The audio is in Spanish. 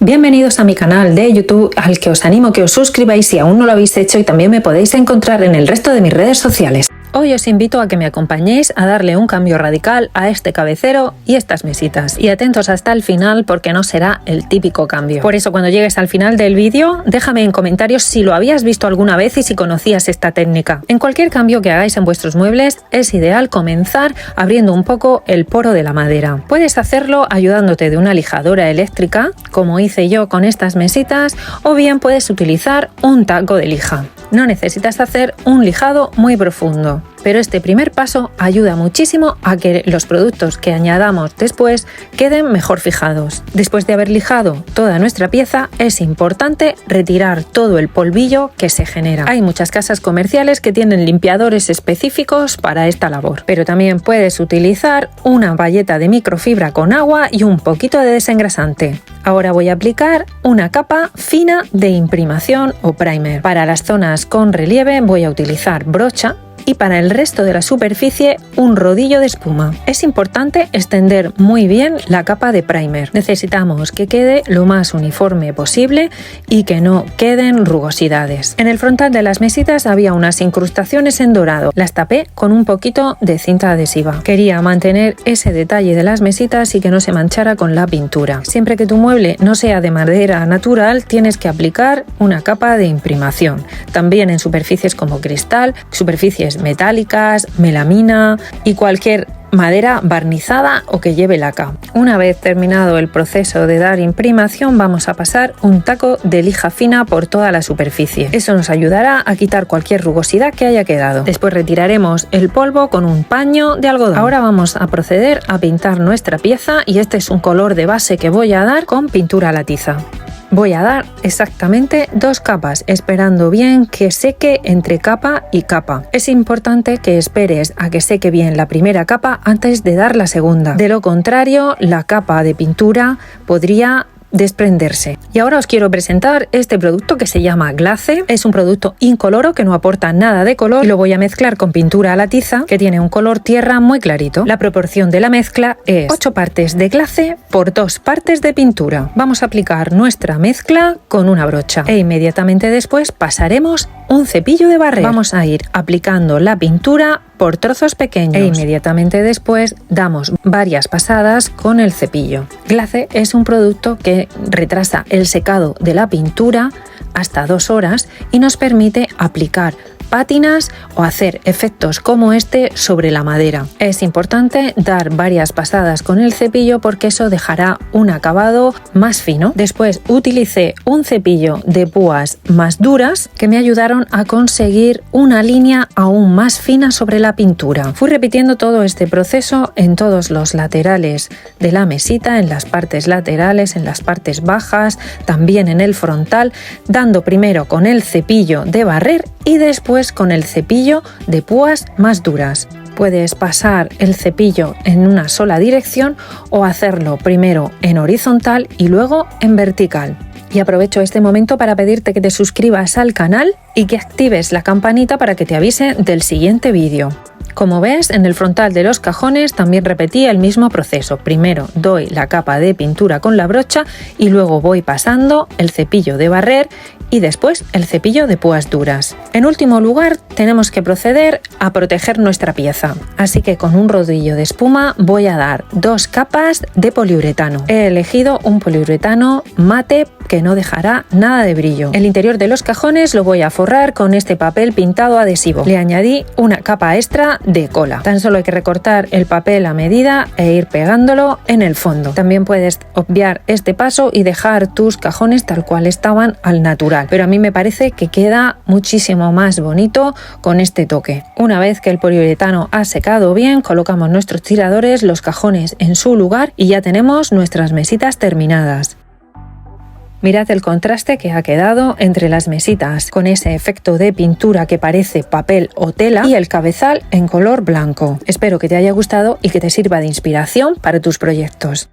Bienvenidos a mi canal de YouTube, al que os animo que os suscribáis si aún no lo habéis hecho, y también me podéis encontrar en el resto de mis redes sociales. Hoy os invito a que me acompañéis a darle un cambio radical a este cabecero y estas mesitas. Y atentos hasta el final porque no será el típico cambio. Por eso cuando llegues al final del vídeo, déjame en comentarios si lo habías visto alguna vez y si conocías esta técnica. En cualquier cambio que hagáis en vuestros muebles, es ideal comenzar abriendo un poco el poro de la madera. Puedes hacerlo ayudándote de una lijadora eléctrica, como hice yo con estas mesitas, o bien puedes utilizar un taco de lija. No necesitas hacer un lijado muy profundo, pero este primer paso ayuda muchísimo a que los productos que añadamos después queden mejor fijados. Después de haber lijado toda nuestra pieza, es importante retirar todo el polvillo que se genera. Hay muchas casas comerciales que tienen limpiadores específicos para esta labor, pero también puedes utilizar una bayeta de microfibra con agua y un poquito de desengrasante. Ahora voy a aplicar una capa fina de imprimación o primer. Para las zonas con relieve voy a utilizar brocha, y para el resto de la superficie un rodillo de espuma. Es importante extender muy bien la capa de primer. Necesitamos que quede lo más uniforme posible y que no queden rugosidades. En el frontal de las mesitas había unas incrustaciones en dorado. Las tapé con un poquito de cinta adhesiva. Quería mantener ese detalle de las mesitas y que no se manchara con la pintura. Siempre que tu mueble no sea de madera natural, tienes que aplicar una capa de imprimación. También en superficies como cristal, superficies metálicas, melamina y cualquier madera barnizada o que lleve laca. Una vez terminado el proceso de dar imprimación, vamos a pasar un taco de lija fina por toda la superficie. Eso nos ayudará a quitar cualquier rugosidad que haya quedado. Después retiraremos el polvo con un paño de algodón. Ahora vamos a proceder a pintar nuestra pieza y este es un color de base que voy a dar con pintura a la tiza. Voy a dar exactamente 2 capas, esperando bien que seque entre capa y capa. Es importante que esperes a que seque bien la primera capa antes de dar la segunda. De lo contrario, la capa de pintura podría desprenderse. Y ahora os quiero presentar este producto que se llama Glace. Es un producto incoloro que no aporta nada de color y lo voy a mezclar con pintura a la tiza, que tiene un color tierra muy clarito. La proporción de la mezcla es 8 partes de Glace por 2 partes de pintura. Vamos a aplicar nuestra mezcla con una brocha e inmediatamente después pasaremos un cepillo de barrer. Vamos a ir aplicando la pintura por trozos pequeños e inmediatamente después damos varias pasadas con el cepillo. Glace es un producto que retrasa el secado de la pintura hasta 2 horas y nos permite aplicar pátinas o hacer efectos como este sobre la madera. Es importante dar varias pasadas con el cepillo porque eso dejará un acabado más fino. Después utilicé un cepillo de púas más duras que me ayudaron a conseguir una línea aún más fina sobre la pintura. Fui repitiendo todo este proceso en todos los laterales de la mesita, en las partes laterales, en las partes bajas, también en el frontal, dando primero con el cepillo de barrer y después con el cepillo de púas más duras. Puedes pasar el cepillo en una sola dirección o hacerlo primero en horizontal y luego en vertical. Y aprovecho este momento para pedirte que te suscribas al canal y que actives la campanita para que te avise del siguiente vídeo. Como ves, en el frontal de los cajones también repetí el mismo proceso. Primero doy la capa de pintura con la brocha y luego voy pasando el cepillo de barrer y después el cepillo de púas duras. En último lugar, tenemos que proceder a proteger nuestra pieza. Así que con un rodillo de espuma voy a dar 2 capas de poliuretano. He elegido un poliuretano mate que no dejará nada de brillo. El interior de los cajones lo voy a forrar con este papel pintado adhesivo. Le añadí una capa extra de cola. Tan solo hay que recortar el papel a medida e ir pegándolo en el fondo. También puedes obviar este paso y dejar tus cajones tal cual estaban al natural, pero a mí me parece que queda muchísimo más bonito con este toque. Una vez que el poliuretano ha secado bien, colocamos nuestros tiradores, los cajones en su lugar y ya tenemos nuestras mesitas terminadas. Mirad el contraste que ha quedado entre las mesitas, con ese efecto de pintura que parece papel o tela y el cabezal en color blanco. Espero que te haya gustado y que te sirva de inspiración para tus proyectos.